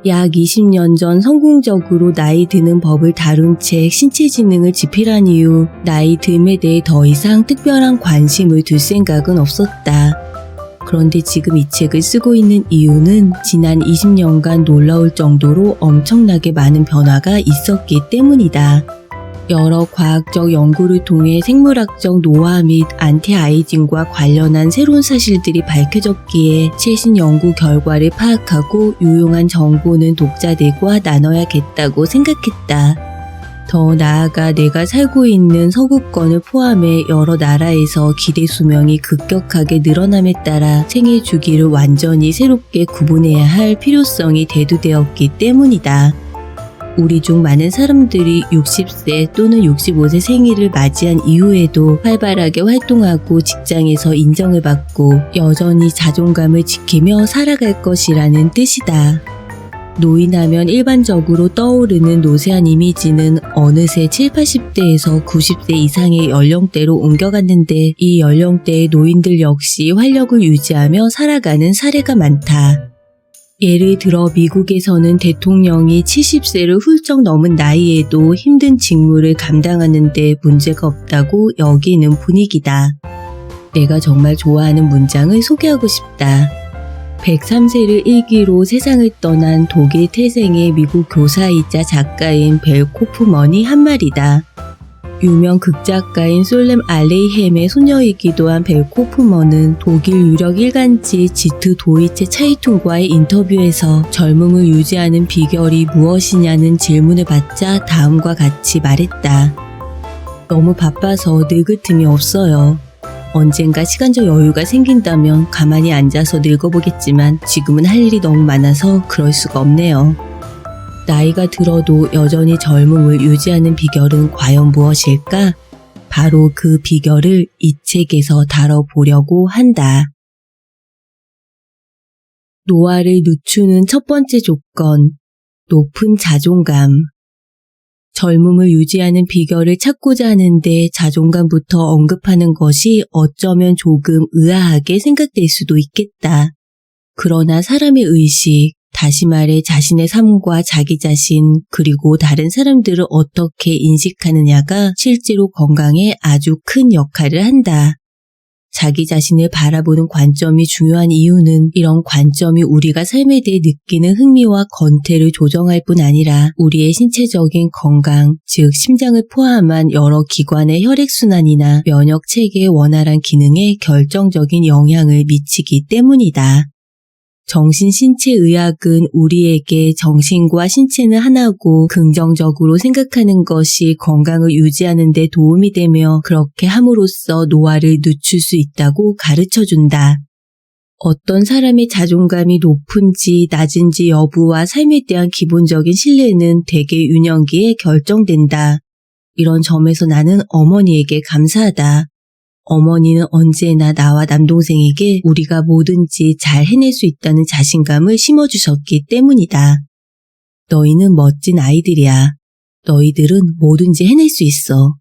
약 20년 전 성공적으로 나이 드는 법을 다룬 책 신체 지능을 집필한 이후 나이 듦에 대해 더 이상 특별한 관심을 둘 생각은 없었다. 그런데 지금 이 책을 쓰고 있는 이유는 지난 20년간 놀라울 정도로 엄청나게 많은 변화가 있었기 때문이다. 여러 과학적 연구를 통해 생물학적 노화 및 안티아이징과 관련한 새로운 사실들이 밝혀졌기에 최신 연구 결과를 파악하고 유용한 정보는 독자들과 나눠야겠다고 생각했다. 더 나아가 내가 살고 있는 서구권을 포함해 여러 나라에서 기대 수명이 급격하게 늘어남에 따라 생애 주기를 완전히 새롭게 구분해야 할 필요성이 대두되었기 때문이다. 우리 중 많은 사람들이 60세 또는 65세 생일을 맞이한 이후에도 활발하게 활동하고 직장에서 인정을 받고 여전히 자존감을 지키며 살아갈 것이라는 뜻이다. 노인하면 일반적으로 떠오르는 노쇠한 이미지는 어느새 70, 80대에서 90세 이상의 연령대로 옮겨갔는데 이 연령대의 노인들 역시 활력을 유지하며 살아가는 사례가 많다. 예를 들어 미국에서는 대통령이 70세를 훌쩍 넘은 나이에도 힘든 직무를 감당하는 데 문제가 없다고 여기는 분위기다. 내가 정말 좋아하는 문장을 소개하고 싶다. 103세를 일기로 세상을 떠난 독일 태생의 미국 교사이자 작가인 벨 코프먼이 한 말이다. 유명 극작가인 솔렘 알레이햄의 소녀이기도 한 벨 코프먼은 독일 유력 일간지 지트 도이체 차이퉁과의 인터뷰에서 젊음을 유지하는 비결이 무엇이냐는 질문을 받자 다음과 같이 말했다. 너무 바빠서 늙을 틈이 없어요. 언젠가 시간적 여유가 생긴다면 가만히 앉아서 늙어보겠지만 지금은 할 일이 너무 많아서 그럴 수가 없네요. 나이가 들어도 여전히 젊음을 유지하는 비결은 과연 무엇일까? 바로 그 비결을 이 책에서 다뤄보려고 한다. 노화를 늦추는 첫 번째 조건, 높은 자존감. 젊음을 유지하는 비결을 찾고자 하는데 자존감부터 언급하는 것이 어쩌면 조금 의아하게 생각될 수도 있겠다. 그러나 사람의 의식, 다시 말해 자신의 삶과 자기 자신 그리고 다른 사람들을 어떻게 인식하느냐가 실제로 건강에 아주 큰 역할을 한다. 자기 자신을 바라보는 관점이 중요한 이유는 이런 관점이 우리가 삶에 대해 느끼는 흥미와 건태를 조정할 뿐 아니라 우리의 신체적인 건강, 즉 심장을 포함한 여러 기관의 혈액순환이나 면역체계의 원활한 기능에 결정적인 영향을 미치기 때문이다. 정신신체의학은 우리에게 정신과 신체는 하나고 긍정적으로 생각하는 것이 건강을 유지하는 데 도움이 되며 그렇게 함으로써 노화를 늦출 수 있다고 가르쳐준다. 어떤 사람의 자존감이 높은지 낮은지 여부와 삶에 대한 기본적인 신뢰는 대개 유년기에 결정된다. 이런 점에서 나는 어머니에게 감사하다. 어머니는 언제나 나와 남동생에게 우리가 뭐든지 잘 해낼 수 있다는 자신감을 심어주셨기 때문이다. 너희는 멋진 아이들이야. 너희들은 뭐든지 해낼 수 있어.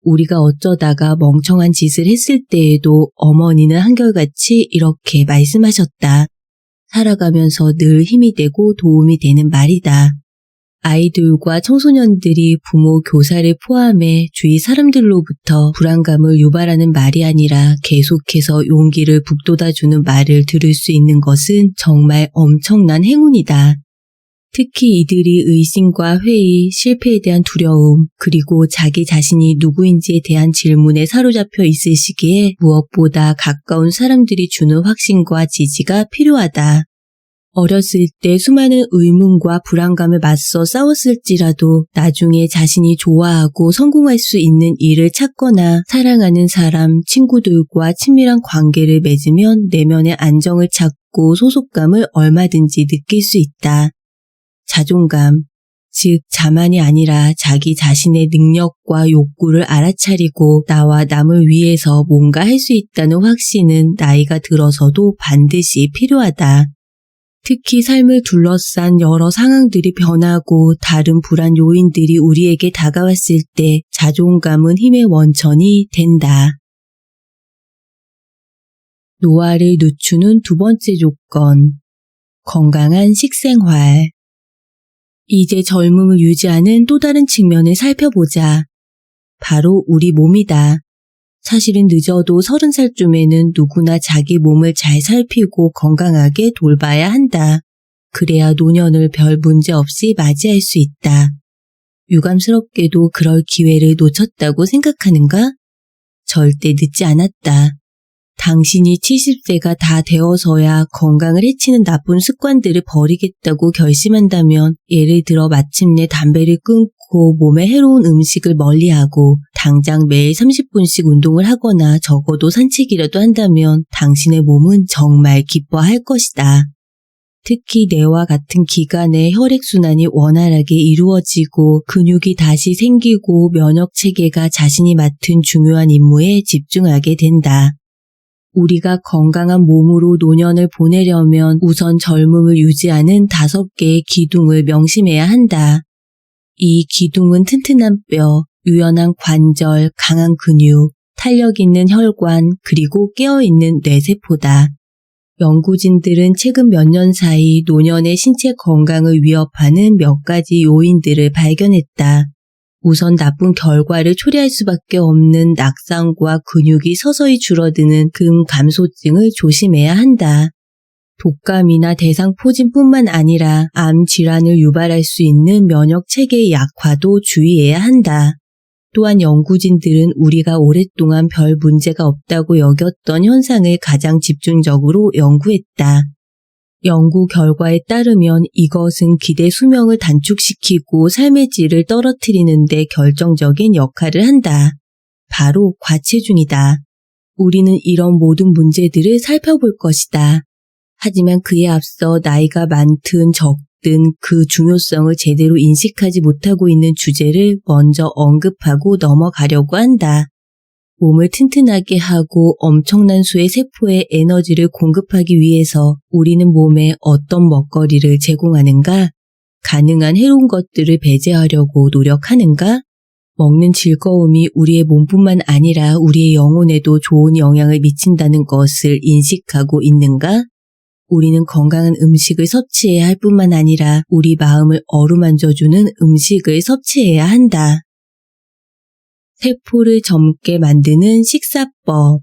우리가 어쩌다가 멍청한 짓을 했을 때에도 어머니는 한결같이 이렇게 말씀하셨다. 살아가면서 늘 힘이 되고 도움이 되는 말이다. 아이들과 청소년들이 부모, 교사를 포함해 주위 사람들로부터 불안감을 유발하는 말이 아니라 계속해서 용기를 북돋아주는 말을 들을 수 있는 것은 정말 엄청난 행운이다. 특히 이들이 의심과 회의, 실패에 대한 두려움, 그리고 자기 자신이 누구인지에 대한 질문에 사로잡혀 있을 시기에 무엇보다 가까운 사람들이 주는 확신과 지지가 필요하다. 어렸을 때 수많은 의문과 불안감을 맞서 싸웠을지라도 나중에 자신이 좋아하고 성공할 수 있는 일을 찾거나 사랑하는 사람, 친구들과 친밀한 관계를 맺으면 내면의 안정을 찾고 소속감을 얼마든지 느낄 수 있다. 자존감, 즉 자만이 아니라 자기 자신의 능력과 욕구를 알아차리고 나와 남을 위해서 뭔가 할 수 있다는 확신은 나이가 들어서도 반드시 필요하다. 특히 삶을 둘러싼 여러 상황들이 변하고 다른 불안 요인들이 우리에게 다가왔을 때 자존감은 힘의 원천이 된다. 노화를 늦추는 두 번째 조건, 건강한 식생활. 이제 젊음을 유지하는 또 다른 측면을 살펴보자. 바로 우리 몸이다. 사실은 늦어도 30살쯤에는 누구나 자기 몸을 잘 살피고 건강하게 돌봐야 한다. 그래야 노년을 별 문제 없이 맞이할 수 있다. 유감스럽게도 그럴 기회를 놓쳤다고 생각하는가? 절대 늦지 않았다. 당신이 70세가 다 되어서야 건강을 해치는 나쁜 습관들을 버리겠다고 결심한다면, 예를 들어 마침내 담배를 끊고 몸에 해로운 음식을 멀리하고 당장 매일 30분씩 운동을 하거나 적어도 산책이라도 한다면 당신의 몸은 정말 기뻐할 것이다. 특히 뇌와 같은 기관의 혈액순환이 원활하게 이루어지고 근육이 다시 생기고 면역체계가 자신이 맡은 중요한 임무에 집중하게 된다. 우리가 건강한 몸으로 노년을 보내려면 우선 젊음을 유지하는 5개의 기둥을 명심해야 한다. 이 기둥은 튼튼한 뼈, 유연한 관절, 강한 근육, 탄력 있는 혈관, 그리고 깨어있는 뇌세포다. 연구진들은 최근 몇 년 사이 노년의 신체 건강을 위협하는 몇 가지 요인들을 발견했다. 우선 나쁜 결과를 초래할 수밖에 없는 낙상과 근육이 서서히 줄어드는 근감소증을 조심해야 한다. 독감이나 대상포진뿐만 아니라 암 질환을 유발할 수 있는 면역체계의 약화도 주의해야 한다. 또한 연구진들은 우리가 오랫동안 별 문제가 없다고 여겼던 현상을 가장 집중적으로 연구했다. 연구 결과에 따르면 이것은 기대 수명을 단축시키고 삶의 질을 떨어뜨리는 데 결정적인 역할을 한다. 바로 과체중이다. 우리는 이런 모든 문제들을 살펴볼 것이다. 하지만 그에 앞서 나이가 많든 적든 그 중요성을 제대로 인식하지 못하고 있는 주제를 먼저 언급하고 넘어가려고 한다. 몸을 튼튼하게 하고 엄청난 수의 세포에 에너지를 공급하기 위해서 우리는 몸에 어떤 먹거리를 제공하는가? 가능한 해로운 것들을 배제하려고 노력하는가? 먹는 즐거움이 우리의 몸뿐만 아니라 우리의 영혼에도 좋은 영향을 미친다는 것을 인식하고 있는가? 우리는 건강한 음식을 섭취해야 할 뿐만 아니라 우리 마음을 어루만져주는 음식을 섭취해야 한다. 세포를 젊게 만드는 식사법.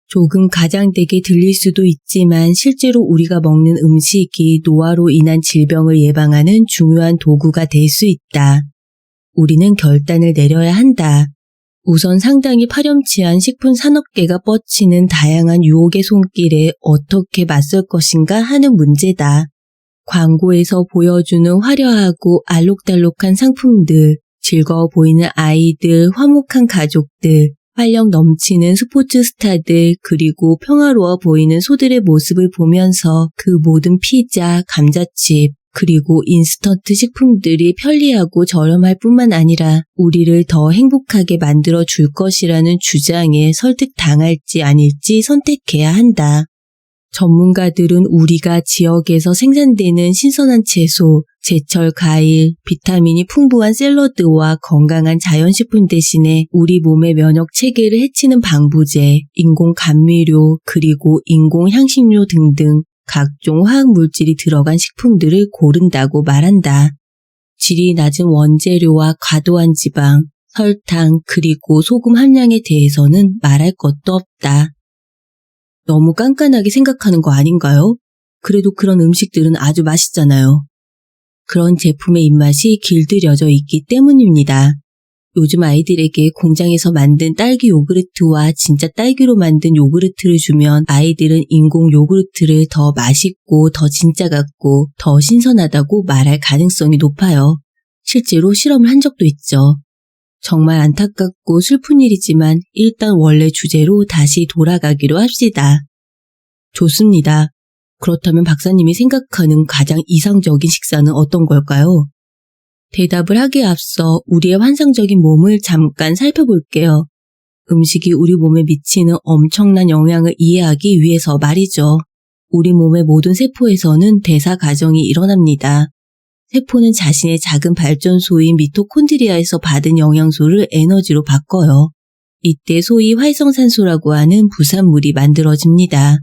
조금 가장되게 들릴 수도 있지만 실제로 우리가 먹는 음식이 노화로 인한 질병을 예방하는 중요한 도구가 될 수 있다. 우리는 결단을 내려야 한다. 우선 상당히 파렴치한 식품 산업계가 뻗치는 다양한 유혹의 손길에 어떻게 맞설 것인가 하는 문제다. 광고에서 보여주는 화려하고 알록달록한 상품들, 즐거워 보이는 아이들, 화목한 가족들, 활력 넘치는 스포츠 스타들, 그리고 평화로워 보이는 소들의 모습을 보면서 그 모든 피자, 감자칩, 그리고 인스턴트 식품들이 편리하고 저렴할 뿐만 아니라 우리를 더 행복하게 만들어 줄 것이라는 주장에 설득당할지 아닐지 선택해야 한다. 전문가들은 우리가 지역에서 생산되는 신선한 채소, 제철 과일, 비타민이 풍부한 샐러드와 건강한 자연식품 대신에 우리 몸의 면역 체계를 해치는 방부제, 인공 감미료, 그리고 인공 향신료 등등 각종 화학물질이 들어간 식품들을 고른다고 말한다. 질이 낮은 원재료와 과도한 지방, 설탕, 그리고 소금 함량에 대해서는 말할 것도 없다. 너무 깐깐하게 생각하는 거 아닌가요? 그래도 그런 음식들은 아주 맛있잖아요. 그런 제품의 입맛이 길들여져 있기 때문입니다. 요즘 아이들에게 공장에서 만든 딸기 요구르트와 진짜 딸기로 만든 요구르트를 주면 아이들은 인공 요구르트를 더 맛있고 더 진짜 같고 더 신선하다고 말할 가능성이 높아요. 실제로 실험을 한 적도 있죠. 정말 안타깝고 슬픈 일이지만 일단 원래 주제로 다시 돌아가기로 합시다. 좋습니다. 그렇다면 박사님이 생각하는 가장 이상적인 식사는 어떤 걸까요? 대답을 하기에 앞서 우리의 환상적인 몸을 잠깐 살펴볼게요. 음식이 우리 몸에 미치는 엄청난 영향을 이해하기 위해서 말이죠. 우리 몸의 모든 세포에서는 대사 과정이 일어납니다. 세포는 자신의 작은 발전소인 미토콘드리아에서 받은 영양소를 에너지로 바꿔요. 이때 소위 활성산소라고 하는 부산물이 만들어집니다.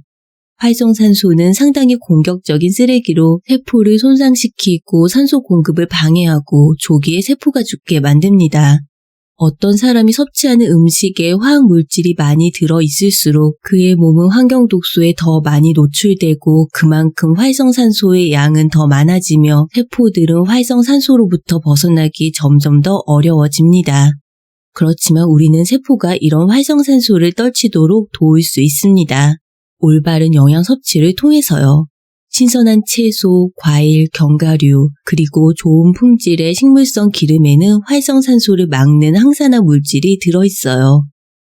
활성산소는 상당히 공격적인 쓰레기로 세포를 손상시키고 산소 공급을 방해하고 조기에 세포가 죽게 만듭니다. 어떤 사람이 섭취하는 음식에 화학물질이 많이 들어있을수록 그의 몸은 환경독소에 더 많이 노출되고 그만큼 활성산소의 양은 더 많아지며 세포들은 활성산소로부터 벗어나기 점점 더 어려워집니다. 그렇지만 우리는 세포가 이런 활성산소를 떨치도록 도울 수 있습니다. 올바른 영양 섭취를 통해서요. 신선한 채소, 과일, 견과류, 그리고 좋은 품질의 식물성 기름에는 활성산소를 막는 항산화 물질이 들어있어요.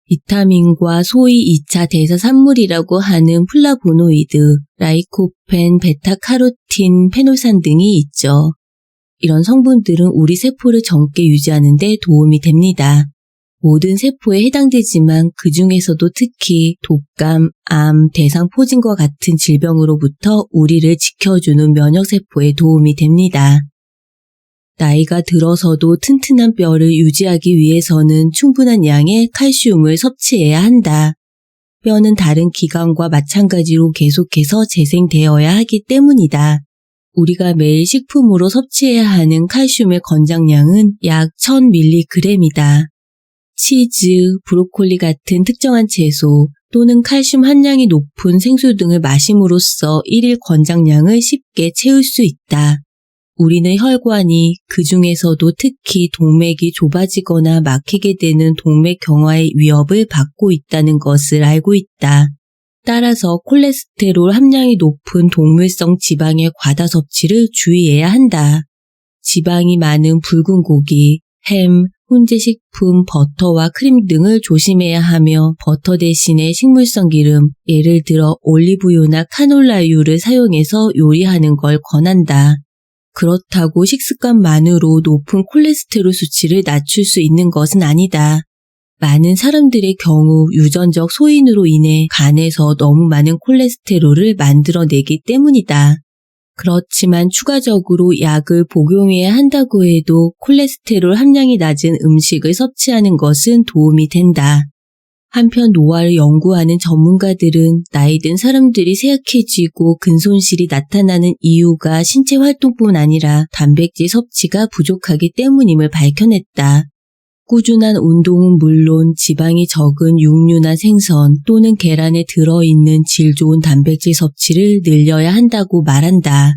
비타민과 소위 2차 대사산물이라고 하는 플라보노이드, 라이코펜, 베타카로틴, 페놀산 등이 있죠. 이런 성분들은 우리 세포를 젊게 유지하는 데 도움이 됩니다. 모든 세포에 해당되지만 그 중에서도 특히 독감, 암, 대상포진과 같은 질병으로부터 우리를 지켜주는 면역세포에 도움이 됩니다. 나이가 들어서도 튼튼한 뼈를 유지하기 위해서는 충분한 양의 칼슘을 섭취해야 한다. 뼈는 다른 기관과 마찬가지로 계속해서 재생되어야 하기 때문이다. 우리가 매일 식품으로 섭취해야 하는 칼슘의 권장량은 약 1000mg이다. 치즈, 브로콜리 같은 특정한 채소 또는 칼슘 함량이 높은 생수 등을 마심으로써 일일 권장량을 쉽게 채울 수 있다. 우리는 혈관이 그 중에서도 특히 동맥이 좁아지거나 막히게 되는 동맥경화의 위협을 받고 있다는 것을 알고 있다. 따라서 콜레스테롤 함량이 높은 동물성 지방의 과다 섭취를 주의해야 한다. 지방이 많은 붉은 고기, 햄, 훈제식품, 버터와 크림 등을 조심해야 하며 버터 대신에 식물성 기름, 예를 들어 올리브유나 카놀라유를 사용해서 요리하는 걸 권한다. 그렇다고 식습관만으로 높은 콜레스테롤 수치를 낮출 수 있는 것은 아니다. 많은 사람들의 경우 유전적 소인으로 인해 간에서 너무 많은 콜레스테롤을 만들어내기 때문이다. 그렇지만 추가적으로 약을 복용해야 한다고 해도 콜레스테롤 함량이 낮은 음식을 섭취하는 것은 도움이 된다. 한편 노화를 연구하는 전문가들은 나이 든 사람들이 쇠약해지고 근손실이 나타나는 이유가 신체 활동뿐 아니라 단백질 섭취가 부족하기 때문임을 밝혀냈다. 꾸준한 운동은 물론 지방이 적은 육류나 생선 또는 계란에 들어있는 질 좋은 단백질 섭취를 늘려야 한다고 말한다.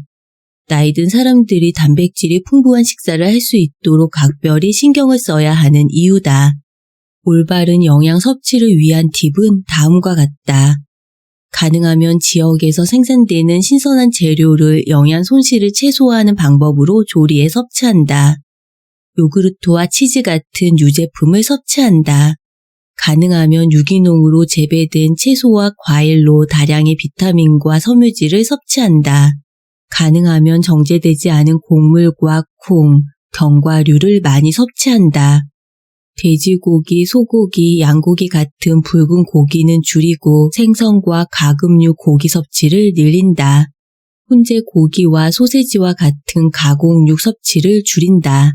나이 든 사람들이 단백질이 풍부한 식사를 할 수 있도록 각별히 신경을 써야 하는 이유다. 올바른 영양 섭취를 위한 팁은 다음과 같다. 가능하면 지역에서 생산되는 신선한 재료를 영양 손실을 최소화하는 방법으로 조리해 섭취한다. 요구르트와 치즈 같은 유제품을 섭취한다. 가능하면 유기농으로 재배된 채소와 과일로 다량의 비타민과 섬유질을 섭취한다. 가능하면 정제되지 않은 곡물과 콩, 견과류를 많이 섭취한다. 돼지고기, 소고기, 양고기 같은 붉은 고기는 줄이고 생선과 가금류 고기 섭취를 늘린다. 훈제 고기와 소세지와 같은 가공육 섭취를 줄인다.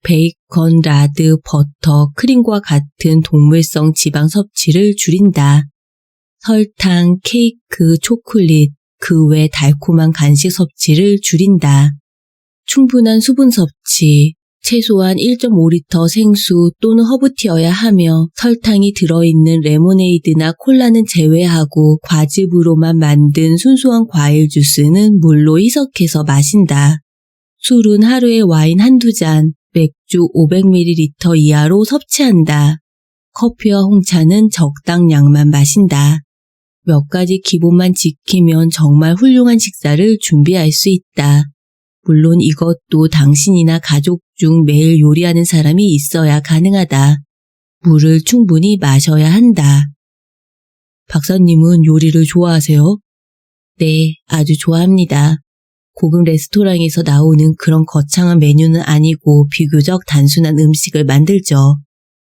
베이컨, 라드, 버터, 크림과 같은 동물성 지방 섭취를 줄인다. 설탕, 케이크, 초콜릿, 그 외 달콤한 간식 섭취를 줄인다. 충분한 수분 섭취, 최소한 1.5리터 생수 또는 허브티여야 하며 설탕이 들어있는 레모네이드나 콜라는 제외하고 과즙으로만 만든 순수한 과일 주스는 물로 희석해서 마신다. 술은 하루에 와인 한두 잔, 맥주 500ml 이하로 섭취한다. 커피와 홍차는 적당량만 마신다. 몇 가지 기본만 지키면 정말 훌륭한 식사를 준비할 수 있다. 물론 이것도 당신이나 가족 중 매일 요리하는 사람이 있어야 가능하다. 물을 충분히 마셔야 한다. 박사님은 요리를 좋아하세요? 네, 아주 좋아합니다. 고급 레스토랑에서 나오는 그런 거창한 메뉴는 아니고 비교적 단순한 음식을 만들죠.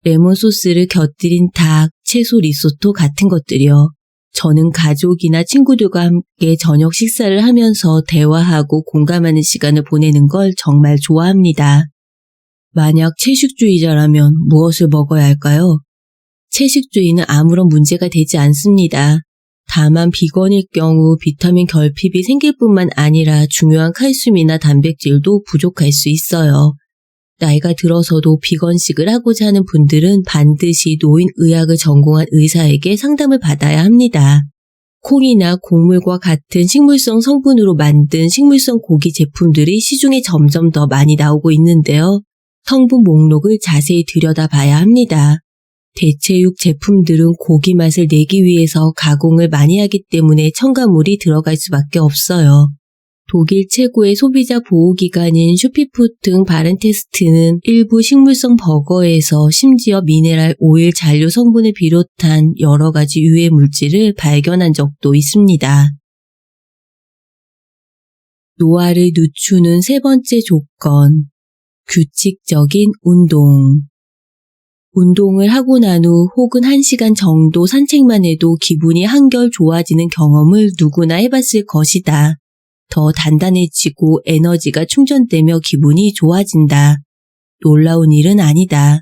레몬 소스를 곁들인 닭, 채소 리소토 같은 것들이요. 저는 가족이나 친구들과 함께 저녁 식사를 하면서 대화하고 공감하는 시간을 보내는 걸 정말 좋아합니다. 만약 채식주의자라면 무엇을 먹어야 할까요? 채식주의는 아무런 문제가 되지 않습니다. 다만 비건일 경우 비타민 결핍이 생길 뿐만 아니라 중요한 칼슘이나 단백질도 부족할 수 있어요. 나이가 들어서도 비건식을 하고자 하는 분들은 반드시 노인의학을 전공한 의사에게 상담을 받아야 합니다. 콩이나 곡물과 같은 식물성 성분으로 만든 식물성 고기 제품들이 시중에 점점 더 많이 나오고 있는데요. 성분 목록을 자세히 들여다봐야 합니다. 대체육 제품들은 고기 맛을 내기 위해서 가공을 많이 하기 때문에 첨가물이 들어갈 수밖에 없어요. 독일 최고의 소비자 보호기관인 슈피푸드 바렌테스트는 일부 식물성 버거에서 심지어 미네랄 오일 잔류 성분을 비롯한 여러 가지 유해 물질을 발견한 적도 있습니다. 노화를 늦추는 세 번째 조건, 규칙적인 운동. 운동을 하고 난 후 혹은 1시간 정도 산책만 해도 기분이 한결 좋아지는 경험을 누구나 해봤을 것이다. 더 단단해지고 에너지가 충전되며 기분이 좋아진다. 놀라운 일은 아니다.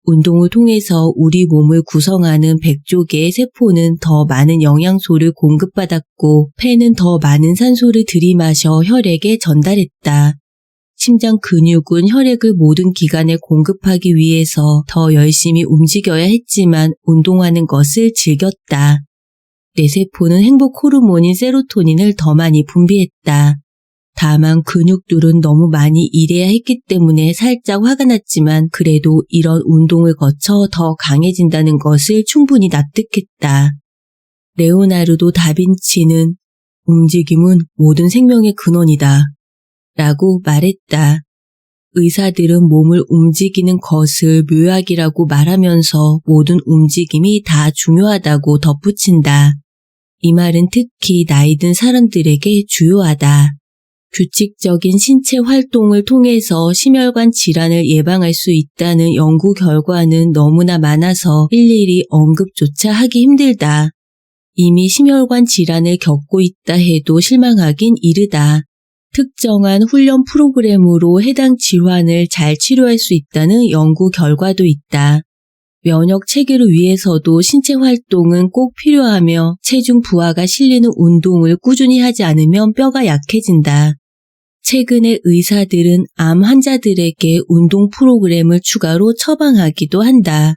운동을 통해서 우리 몸을 구성하는 100조 개의 세포는 더 많은 영양소를 공급받았고 폐는 더 많은 산소를 들이마셔 혈액에 전달했다. 심장 근육은 혈액을 모든 기관에 공급하기 위해서 더 열심히 움직여야 했지만 운동하는 것을 즐겼다. 내 세포는 행복 호르몬인 세로토닌을 더 많이 분비했다. 다만 근육들은 너무 많이 일해야 했기 때문에 살짝 화가 났지만 그래도 이런 운동을 거쳐 더 강해진다는 것을 충분히 납득했다. 레오나르도 다빈치는 움직임은 모든 생명의 근원이다. 라고 말했다. 의사들은 몸을 움직이는 것을 묘약이라고 말하면서 모든 움직임이 다 중요하다고 덧붙인다. 이 말은 특히 나이 든 사람들에게 주요하다. 규칙적인 신체 활동을 통해서 심혈관 질환을 예방할 수 있다는 연구 결과는 너무나 많아서 일일이 언급조차 하기 힘들다. 이미 심혈관 질환을 겪고 있다 해도 실망하긴 이르다. 특정한 훈련 프로그램으로 해당 질환을 잘 치료할 수 있다는 연구 결과도 있다. 면역 체계를 위해서도 신체 활동은 꼭 필요하며 체중 부하가 실리는 운동을 꾸준히 하지 않으면 뼈가 약해진다. 최근에 의사들은 암 환자들에게 운동 프로그램을 추가로 처방하기도 한다.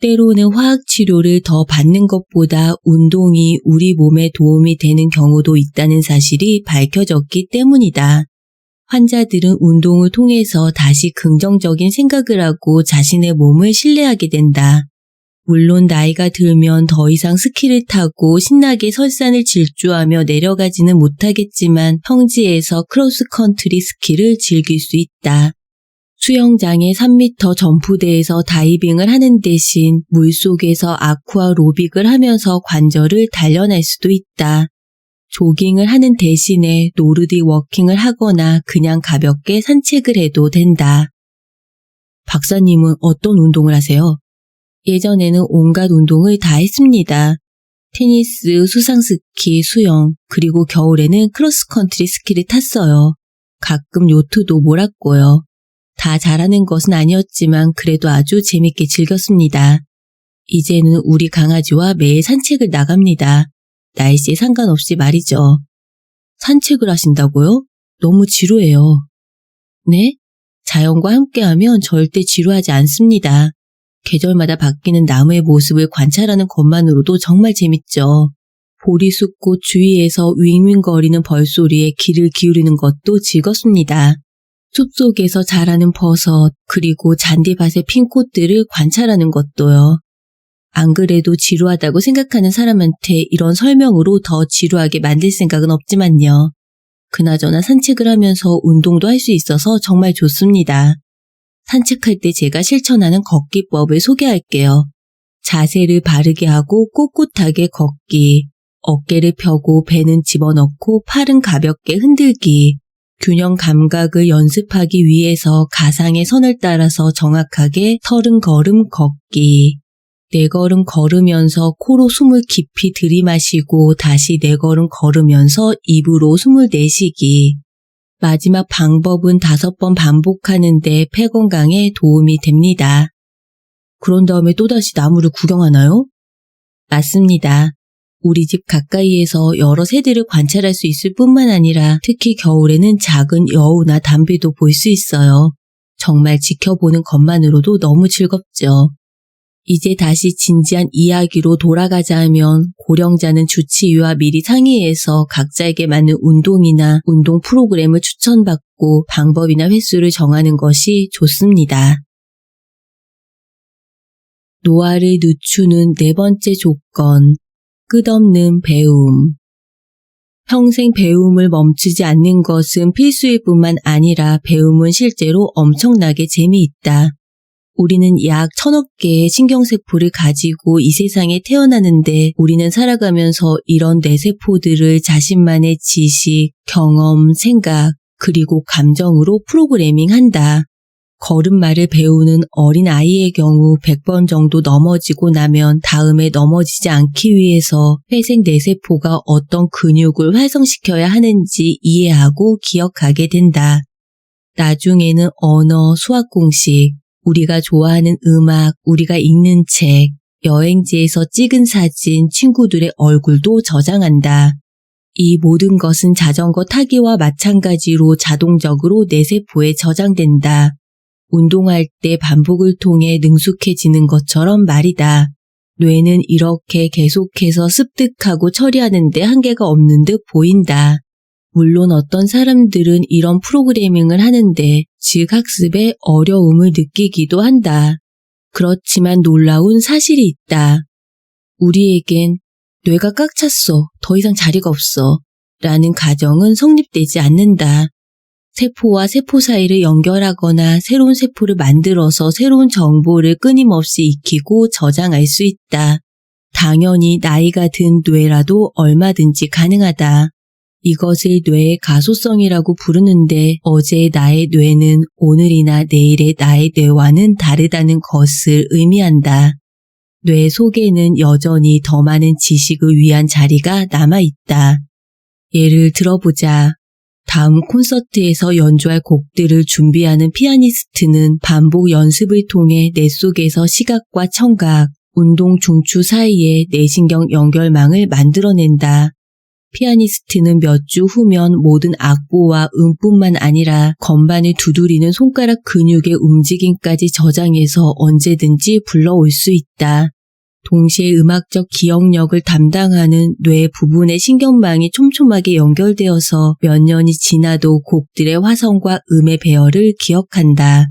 때로는 화학치료를 더 받는 것보다 운동이 우리 몸에 도움이 되는 경우도 있다는 사실이 밝혀졌기 때문이다. 환자들은 운동을 통해서 다시 긍정적인 생각을 하고 자신의 몸을 신뢰하게 된다. 물론 나이가 들면 더 이상 스키를 타고 신나게 설산을 질주하며 내려가지는 못하겠지만 평지에서 크로스컨트리 스키를 즐길 수 있다. 수영장의 3m 점프대에서 다이빙을 하는 대신 물속에서 아쿠아 로빅을 하면서 관절을 단련할 수도 있다. 조깅을 하는 대신에 노르딕 워킹을 하거나 그냥 가볍게 산책을 해도 된다. 박사님은 어떤 운동을 하세요? 예전에는 온갖 운동을 다 했습니다. 테니스, 수상스키, 수영, 그리고 겨울에는 크로스컨트리 스키를 탔어요. 가끔 요트도 몰았고요. 다 잘하는 것은 아니었지만 그래도 아주 재밌게 즐겼습니다. 이제는 우리 강아지와 매일 산책을 나갑니다. 날씨에 상관없이 말이죠. 산책을 하신다고요? 너무 지루해요. 네? 자연과 함께하면 절대 지루하지 않습니다. 계절마다 바뀌는 나무의 모습을 관찰하는 것만으로도 정말 재밌죠. 보리숲꽃 주위에서 윙윙거리는 벌소리에 귀를 기울이는 것도 즐겁습니다. 숲속에서 자라는 버섯, 그리고 잔디밭의 핀 꽃들을 관찰하는 것도요. 안 그래도 지루하다고 생각하는 사람한테 이런 설명으로 더 지루하게 만들 생각은 없지만요. 그나저나 산책을 하면서 운동도 할 수 있어서 정말 좋습니다. 산책할 때 제가 실천하는 걷기법을 소개할게요. 자세를 바르게 하고 꼿꼿하게 걷기, 어깨를 펴고 배는 집어넣고 팔은 가볍게 흔들기, 균형 감각을 연습하기 위해서 가상의 선을 따라서 정확하게 30걸음 걷기, 4걸음 걸으면서 코로 숨을 깊이 들이마시고 다시 4걸음 걸으면서 입으로 숨을 내쉬기. 마지막 방법은 5번 반복하는데 폐 건강에 도움이 됩니다. 그런 다음에 또다시 나무를 구경하나요? 맞습니다. 우리 집 가까이에서 여러 새들을 관찰할 수 있을 뿐만 아니라 특히 겨울에는 작은 여우나 담비도 볼 수 있어요. 정말 지켜보는 것만으로도 너무 즐겁죠. 이제 다시 진지한 이야기로 돌아가자 하면 고령자는 주치의와 미리 상의해서 각자에게 맞는 운동이나 운동 프로그램을 추천받고 방법이나 횟수를 정하는 것이 좋습니다. 노화를 늦추는 네 번째 조건, 끝없는 배움. 평생 배움을 멈추지 않는 것은 필수일 뿐만 아니라 배움은 실제로 엄청나게 재미있다. 우리는 약 1000억 개의 신경세포를 가지고 이 세상에 태어나는데 우리는 살아가면서 이런 뇌세포들을 자신만의 지식, 경험, 생각, 그리고 감정으로 프로그래밍한다. 걸음마를 배우는 어린 아이의 경우 100번 정도 넘어지고 나면 다음에 넘어지지 않기 위해서 회색 뇌세포가 어떤 근육을 활성시켜야 하는지 이해하고 기억하게 된다. 나중에는 언어, 수학 공식, 우리가 좋아하는 음악, 우리가 읽는 책, 여행지에서 찍은 사진, 친구들의 얼굴도 저장한다. 이 모든 것은 자전거 타기와 마찬가지로 자동적으로 뇌세포에 저장된다. 운동할 때 반복을 통해 능숙해지는 것처럼 말이다. 뇌는 이렇게 계속해서 습득하고 처리하는 데 한계가 없는 듯 보인다. 물론 어떤 사람들은 이런 프로그래밍을 하는데, 즉 학습에 어려움을 느끼기도 한다. 그렇지만 놀라운 사실이 있다. 우리에겐 뇌가 꽉 찼어, 더 이상 자리가 없어 라는 가정은 성립되지 않는다. 세포와 세포 사이를 연결하거나 새로운 세포를 만들어서 새로운 정보를 끊임없이 익히고 저장할 수 있다. 당연히 나이가 든 뇌라도 얼마든지 가능하다. 이것을 뇌의 가소성이라고 부르는데 어제의 나의 뇌는 오늘이나 내일의 나의 뇌와는 다르다는 것을 의미한다. 뇌 속에는 여전히 더 많은 지식을 위한 자리가 남아있다. 예를 들어보자. 다음 콘서트에서 연주할 곡들을 준비하는 피아니스트는 반복 연습을 통해 뇌 속에서 시각과 청각, 운동 중추 사이에 뇌신경 연결망을 만들어낸다. 피아니스트는 몇 주 후면 모든 악보와 음뿐만 아니라 건반을 두드리는 손가락 근육의 움직임까지 저장해서 언제든지 불러올 수 있다. 동시에 음악적 기억력을 담당하는 뇌 부분의 신경망이 촘촘하게 연결되어서 몇 년이 지나도 곡들의 화성과 음의 배열을 기억한다.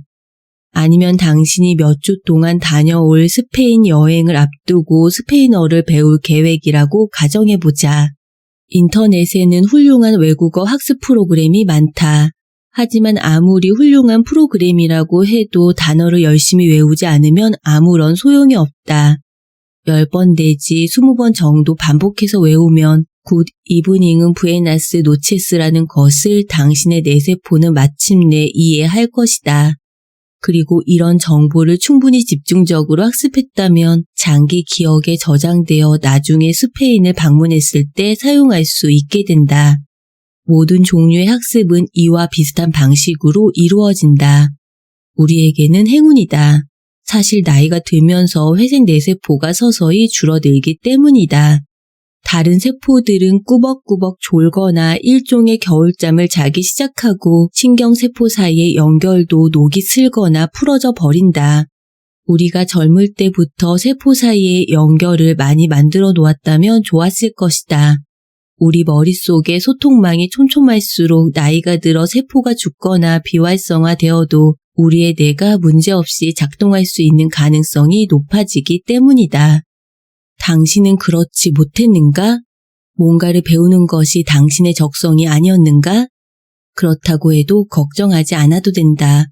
아니면 당신이 몇 주 동안 다녀올 스페인 여행을 앞두고 스페인어를 배울 계획이라고 가정해보자. 인터넷에는 훌륭한 외국어 학습 프로그램이 많다. 하지만 아무리 훌륭한 프로그램이라고 해도 단어를 열심히 외우지 않으면 아무런 소용이 없다. 10번 내지 20번 정도 반복해서 외우면 굿 이브닝은 부에나스 노체스라는 것을 당신의 뇌세포는 마침내 이해할 것이다. 그리고 이런 정보를 충분히 집중적으로 학습했다면 장기 기억에 저장되어 나중에 스페인을 방문했을 때 사용할 수 있게 된다. 모든 종류의 학습은 이와 비슷한 방식으로 이루어진다. 우리에게는 행운이다. 사실 나이가 들면서 회색 뇌세포가 서서히 줄어들기 때문이다. 다른 세포들은 꾸벅꾸벅 졸거나 일종의 겨울잠을 자기 시작하고 신경세포 사이의 연결도 녹이 슬거나 풀어져 버린다. 우리가 젊을 때부터 세포 사이의 연결을 많이 만들어 놓았다면 좋았을 것이다. 우리 머릿속에 소통망이 촘촘할수록 나이가 들어 세포가 죽거나 비활성화되어도 우리의 뇌가 문제없이 작동할 수 있는 가능성이 높아지기 때문이다. 당신은 그렇지 못했는가? 뭔가를 배우는 것이 당신의 적성이 아니었는가? 그렇다고 해도 걱정하지 않아도 된다.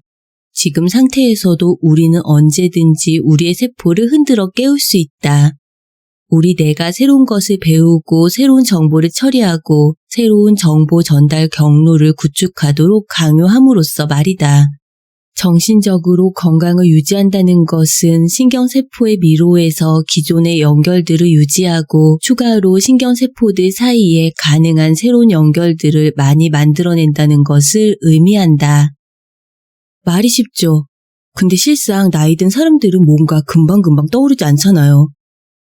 지금 상태에서도 우리는 언제든지 우리의 세포를 흔들어 깨울 수 있다. 우리 뇌가 새로운 것을 배우고 새로운 정보를 처리하고 새로운 정보 전달 경로를 구축하도록 강요함으로써 말이다. 정신적으로 건강을 유지한다는 것은 신경세포의 미로에서 기존의 연결들을 유지하고 추가로 신경세포들 사이에 가능한 새로운 연결들을 많이 만들어낸다는 것을 의미한다. 말이 쉽죠. 근데 실상 나이 든 사람들은 뭔가 금방금방 떠오르지 않잖아요.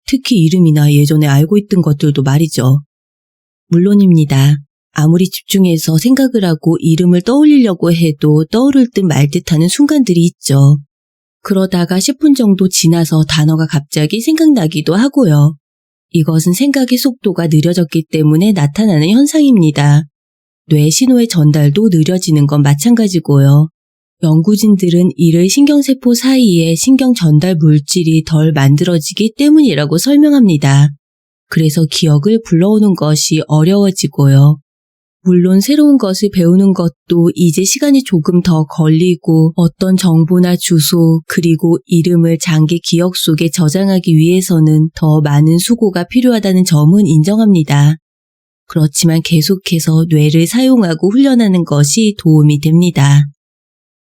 특히 이름이나 예전에 알고 있던 것들도 말이죠. 물론입니다. 아무리 집중해서 생각을 하고 이름을 떠올리려고 해도 떠오를 듯 말 듯하는 순간들이 있죠. 그러다가 10분 정도 지나서 단어가 갑자기 생각나기도 하고요. 이것은 생각의 속도가 느려졌기 때문에 나타나는 현상입니다. 뇌 신호의 전달도 느려지는 건 마찬가지고요. 연구진들은 이를 신경세포 사이에 신경 전달 물질이 덜 만들어지기 때문이라고 설명합니다. 그래서 기억을 불러오는 것이 어려워지고요. 물론 새로운 것을 배우는 것도 이제 시간이 조금 더 걸리고 어떤 정보나 주소 그리고 이름을 장기 기억 속에 저장하기 위해서는 더 많은 수고가 필요하다는 점은 인정합니다. 그렇지만 계속해서 뇌를 사용하고 훈련하는 것이 도움이 됩니다.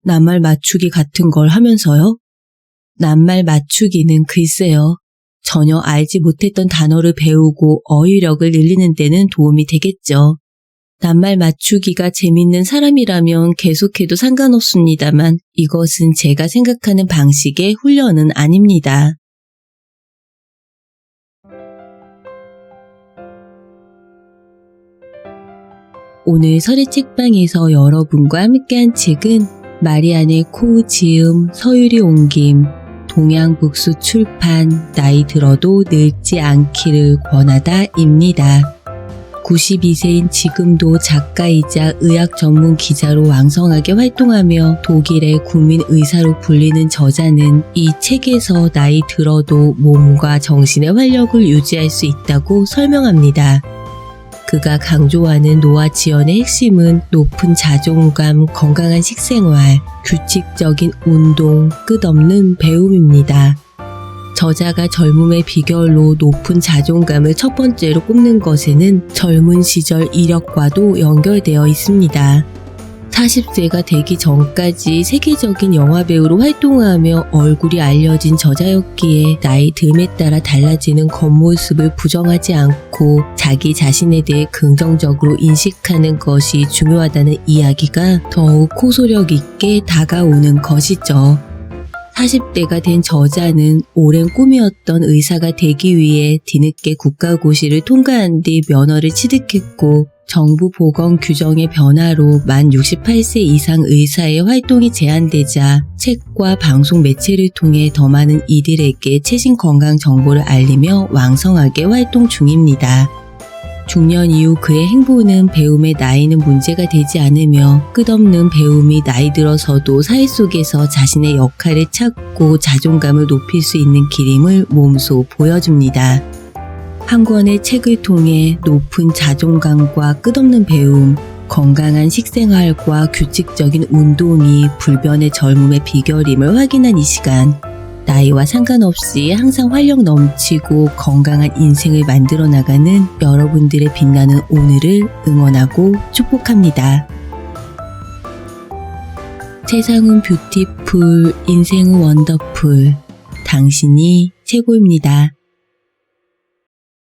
낱말 맞추기 같은 걸 하면서요? 낱말 맞추기는 글쎄요. 전혀 알지 못했던 단어를 배우고 어휘력을 늘리는 데는 도움이 되겠죠. 낱말 맞추기가 재밌는 사람이라면 계속해도 상관없습니다만 이것은 제가 생각하는 방식의 훈련은 아닙니다. 오늘 설의 책방에서 여러분과 함께한 책은 마리안의 코 지음 서유리 옮김 동양북수 출판 나이 들어도 늙지 않기를 권하다입니다. 92세인 지금도 작가이자 의학 전문 기자로 왕성하게 활동하며 독일의 국민 의사로 불리는 저자는 이 책에서 나이 들어도 몸과 정신의 활력을 유지할 수 있다고 설명합니다. 그가 강조하는 노화 지연의 핵심은 높은 자존감, 건강한 식생활, 규칙적인 운동, 끝없는 배움입니다. 저자가 젊음의 비결로 높은 자존감을 첫 번째로 꼽는 것에는 젊은 시절 이력과도 연결되어 있습니다. 40세가 되기 전까지 세계적인 영화배우로 활동하며 얼굴이 알려진 저자였기에 나이 듦에 따라 달라지는 겉모습을 부정하지 않고 자기 자신에 대해 긍정적으로 인식하는 것이 중요하다는 이야기가 더욱 호소력 있게 다가오는 것이죠. 40대가 된 저자는 오랜 꿈이었던 의사가 되기 위해 뒤늦게 국가고시를 통과한 뒤 면허를 취득했고 정부 보건 규정의 변화로 만 68세 이상 의사의 활동이 제한되자 책과 방송 매체를 통해 더 많은 이들에게 최신 건강 정보를 알리며 왕성하게 활동 중입니다. 중년 이후 그의 행보는 배움의 나이는 문제가 되지 않으며 끝없는 배움이 나이 들어서도 사회 속에서 자신의 역할을 찾고 자존감을 높일 수 있는 길임을 몸소 보여줍니다. 한 권의 책을 통해 높은 자존감과 끝없는 배움, 건강한 식생활과 규칙적인 운동이 불변의 젊음의 비결임을 확인한 이 시간, 나이와 상관없이 항상 활력 넘치고 건강한 인생을 만들어 나가는 여러분들의 빛나는 오늘을 응원하고 축복합니다. 세상은 뷰티풀, 인생은 원더풀, 당신이 최고입니다.